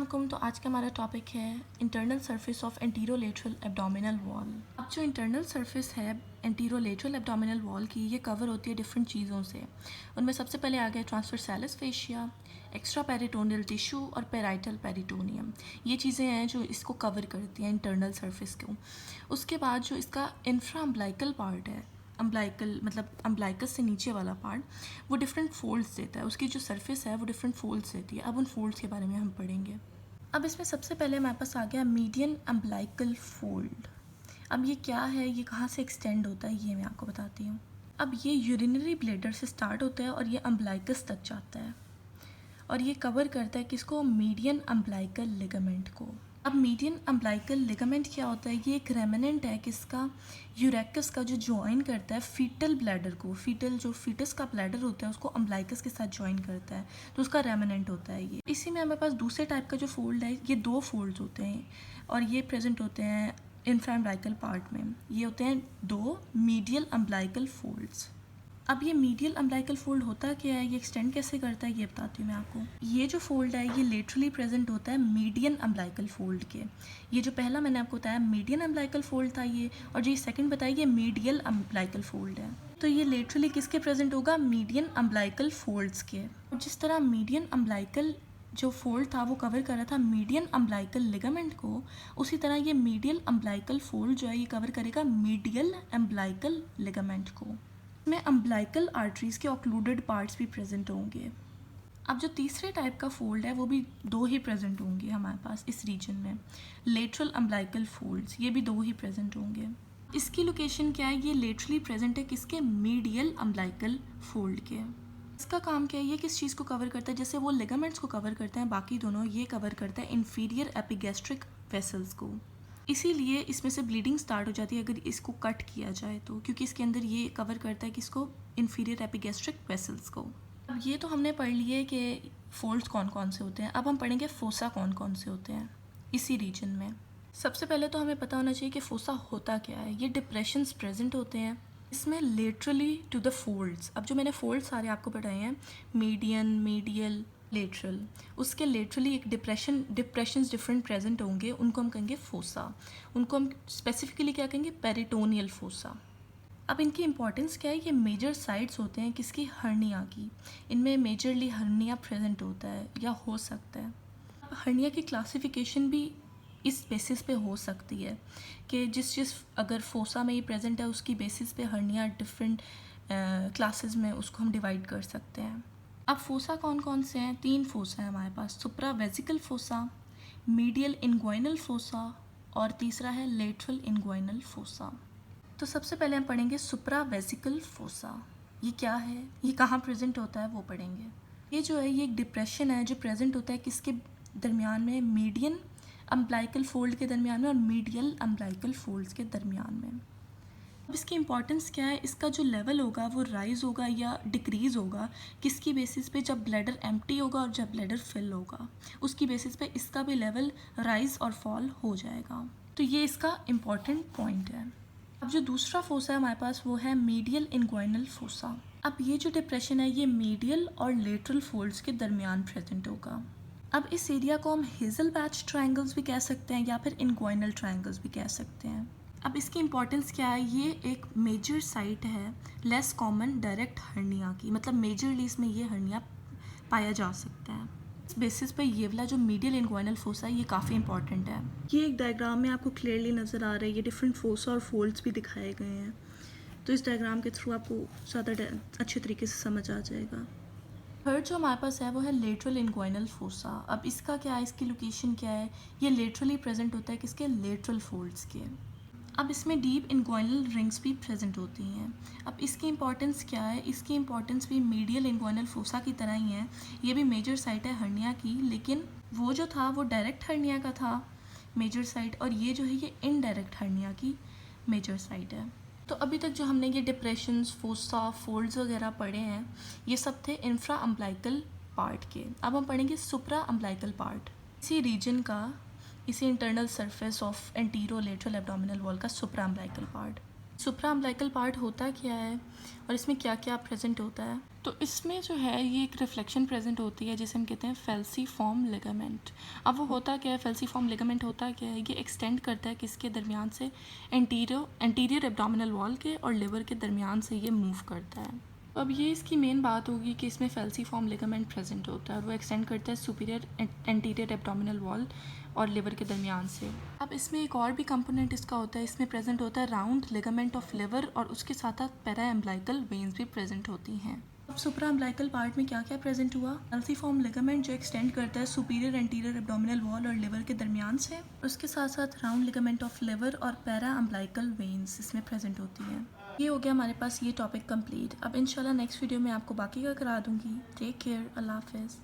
वालेकुम। तो आज का हमारा टॉपिक है internal surface of anterolateral abdominal wall. अब जो इंटरनल सरफेस है एंटीरोलेटरल एब्डोमिनल वॉल की, ये कवर होती है डिफरेंट चीज़ों से। उनमें सबसे पहले आ गया transversalis fascia, extra peritoneal tissue और पेराइटल पेरिटोनियम। ये चीज़ें हैं जो इसको कवर करती हैं इंटरनल सरफेस को। उसके बाद जो इसका इंफ्रा अम्ब्लाइकल पार्ट है, अम्ब्लाइकल मतलब अम्ब्लाइकस से नीचे वाला पार्ट, वो डिफरेंट फोल्ड्स देता है। उसकी जो सरफेस है वो डिफरेंट फोल्ड्स देती है। अब उन फोल्ड्स के बारे में हम पढ़ेंगे। अब इसमें सबसे पहले हमारे पास आ गया मीडियन अम्ब्लाइकल फोल्ड। अब ये क्या है, ये कहाँ से एक्सटेंड होता है, ये मैं आपको बताती हूँ। अब ये यूरिनरी ब्लैडर से स्टार्ट होता है और ये अम्ब्लाइकस तक जाता है और ये कवर करता है किसको, मीडियन अम्ब्लाइकल लिगामेंट को। अब मीडियन अम्ब्लाइकल लिगामेंट क्या होता है, ये एक रेमिनेंट है किसका, यूरेकस का, जो ज्वाइन करता है फीटल ब्लैडर को। फीटल जो फीटस का ब्लैडर होता है उसको अम्ब्लाइकस के साथ ज्वाइन करता है, तो उसका रेमिनेंट होता है ये। इसी में हमारे पास दूसरे टाइप का जो फोल्ड है, ये दो फोल्ड्स होते हैं और ये प्रेजेंट होते हैं इंफ्रा अम्ब्लाइकल पार्ट में। ये होते हैं दो मीडियल अम्ब्लाइकल फोल्ड्स। अब ये मीडियल अम्ब्लाइकल फोल्ड होता क्या है, ये एक्सटेंड कैसे करता है, ये बताती हूँ मैं आपको। ये जो फोल्ड है ये लेटरली प्रेजेंट होता है मीडियन अम्ब्लाइकल फोल्ड के। ये जो पहला मैंने आपको बताया मीडियन अम्ब्लाइकल फोल्ड था ये, और जो ये सेकंड बताया ये मीडियल अम्ब्लाइकल फोल्ड है। तो ये लेटरली किसके प्रेजेंट होगा, मीडियन अम्ब्लाइकल फोल्ड्स के। और जिस तरह मीडियन अम्ब्लाइकल जो फोल्ड था वो कवर कर रहा था मीडियन अम्ब्लाइकल लिगामेंट को, उसी तरह ये मीडियल अम्ब्लाइकल फोल्ड जो है ये कवर करेगा मीडियल अम्ब्लाइकल लिगामेंट को। में अम्ब्लाइकल आर्टरीज के ऑक्लूडेड पार्ट्स भी प्रेजेंट होंगे। अब जो तीसरे टाइप का फोल्ड है वो भी दो ही प्रेजेंट होंगे हमारे पास इस रीजन में, लेटरल अम्ब्लाइकल फोल्ड्स, ये भी दो ही प्रेजेंट होंगे। इसकी लोकेशन क्या है, ये लेटरली प्रेजेंट है किसके, मीडियल अम्ब्लाइकल फोल्ड के। इसका काम क्या है, ये किस चीज़ को कवर करता है, जैसे वो लिगामेंट्स को कवर करते हैं बाकी दोनों, ये कवर करता है इंफीरियर एपिगैस्ट्रिक वेसल्स को। इसीलिए इसमें से ब्लीडिंग स्टार्ट हो जाती है अगर इसको कट किया जाए तो, क्योंकि इसके अंदर ये कवर करता है किसको, इंफीरियर एपिगैस्ट्रिक वेसल्स को। अब ये तो हमने पढ़ लिए कि फोल्ड्स कौन कौन से होते हैं। अब हम पढ़ेंगे फोसा कौन कौन से होते हैं इसी रीजन में। सबसे पहले तो हमें पता होना चाहिए कि फोसा होता क्या है। ये डिप्रेशंस प्रेजेंट होते हैं इसमें लेटरली टू द फोल्ड्स। अब जो मैंने फोल्ड सारे आपको पढ़ाए हैं, मीडियन, मीडियल, लेटरल, उसके लेटरली एक डिप्रेशंस डिफरेंट प्रेजेंट होंगे, उनको हम कहेंगे फोसा। उनको हम स्पेसिफिकली क्या कहेंगे, पेरिटोनियल फोसा। अब इनकी इंपॉर्टेंस क्या है, ये मेजर साइट्स होते हैं किसकी, हर्निया की। इनमें मेजरली हर्निया प्रेजेंट होता है या हो सकता है। हर्निया की क्लासिफिकेशन भी इस बेसिस पे हो सकती है कि जिस अगर फोसा में ही प्रेजेंट है उसकी बेसिस पे हर्निया डिफरेंट क्लासेस में उसको हम डिवाइड कर सकते हैं। अब फोसा कौन कौन से हैं, तीन फोसा है हमारे पास, supra vesical fossa, medial inguinal fossa और तीसरा है लेटरल इनग्वाइनल फोसा। तो सबसे पहले हम पढ़ेंगे सुप्रा वेसिकल फोसा। ये क्या है, ये कहाँ प्रेजेंट होता है वो पढ़ेंगे। ये जो है ये एक डिप्रेशन है जो प्रेजेंट होता है किसके दरमियान में, मीडियन अम्ब्लाइकल फोल्ड के दरमियान में और मीडियल अम्ब्लाइकल फोल्ड्स के दरमियान में। अब इसकी इंपॉर्टेंस क्या है, इसका जो लेवल होगा वो राइज होगा या डिक्रीज़ होगा किसकी बेसिस पे, जब ब्लैडर एम्प्टी होगा और जब ब्लैडर फिल होगा उसकी बेसिस पे इसका भी लेवल राइज और फॉल हो जाएगा। तो ये इसका इम्पॉर्टेंट पॉइंट है। अब जो दूसरा फोसा है हमारे पास वो है मीडियल इनग्वाइनल फोसा। अब ये जो डिप्रेशन है ये मीडियल और लेटरल फोल्ड्स के दरमियान प्रेजेंट होगा। अब इस एरिया को हम हेजल पैच ट्रायंगल्स भी कह सकते हैं या फिर इनग्वाइनल ट्रायंगल्स भी कह सकते हैं। अब इसकी इंपॉर्टेंस क्या है, ये एक मेजर साइट है लेस कॉमन डायरेक्ट हर्निया की, मतलब मेजरली इसमें ये हर्निया पाया जा सकता है। इस बेसिस पे ये वाला जो मीडियल इनग्वाइनल फोसा है ये काफ़ी इंपॉर्टेंट है। ये एक डायग्राम में आपको क्लियरली नज़र आ रहा है, ये डिफरेंट फोसा और फोल्ड्स भी दिखाए गए हैं, तो इस डायग्राम के थ्रू आपको ज़्यादा अच्छे तरीके से समझ आ जाएगा। थर्ड जो हमारे पास है वो है लेटरल इनग्वाइनल फोसा। अब इसका क्या है, इसकी लोकेशन क्या है, ये लेटरली प्रेजेंट होता है किसके, लेटरल फोल्ड्स के। अब इसमें डीप इनग्वाइनल रिंग्स भी प्रेजेंट होती हैं। अब इसकी इंपॉर्टेंस क्या है, इसकी इंपॉर्टेंस भी मीडियल इनग्वाइनल फोसा की तरह ही है। ये भी मेजर साइट है हर्निया की, लेकिन वो जो था वो डायरेक्ट हर्निया का था मेजर साइट, और ये जो है ये इनडायरेक्ट हर्निया की मेजर साइट है। तो अभी तक जो हमने ये डिप्रेशंस, फोसा, फोल्ड्स वगैरह पढ़े हैं ये सब थे इंफ्रा अम्ब्लाइकल पार्ट के। अब हम पढ़ेंगे सुप्रा अम्ब्लाइकल पार्ट, इसी रीजन का, इसी internal surface of antero lateral abdominal wall का सुप्रा अम्ब्लाइकल पार्ट। सुप्रा अम्बिलिकल पार्ट होता क्या है और इसमें क्या क्या प्रेजेंट होता है? तो इसमें जो है ये एक रिफ्लेक्शन प्रेजेंट होती है जिसे हम कहते हैं फेल्सीफॉर्म लिगामेंट। अब वो होता क्या है, फेल्सीफॉर्म लिगामेंट होता क्या है, ये एक्सटेंड करता है किसके दरमियान से, एंटीरियर एब्डोमिनल वॉल के और लिवर के दरमियान से ये मूव करता है। अब ये इसकी मेन बात होगी कि इसमें फेल्सीफॉर्म लिगामेंट प्रेजेंट होता है और वो एक्सटेंड करता है सुपीरियर एंटीरियर एब्डोमिनल वॉल और लिवर के दरमियान से। अब इसमें एक और भी कंपोनेंट इसका होता है, इसमें प्रेजेंट होता है राउंड लिगामेंट ऑफ लिवर और उसके साथ साथ पैरा एम्ब्लाइकल वेन्स भी प्रेजेंट होती हैं। अब सुप्रा अम्बिलिकल पार्ट में क्या क्या प्रेजेंट हुआ? फेल्सीफॉर्म लिगामेंट जो एक्सटेंड करता है सुपीरियर एंटीरियर एब्डोमिनल वॉल और लिवर के दरमियान से, उसके साथ साथ राउंड लिगामेंट ऑफ लिवर और पैरा एम्ब्लाइकल वेन्स इसमें प्रेजेंट होती हैं। ये हो गया हमारे पास ये टॉपिक कंप्लीट। अब इंशाल्लाह नेक्स्ट वीडियो में आपको बाकी का करा दूंगी। टेक केयर, अल्लाह हाफिज़।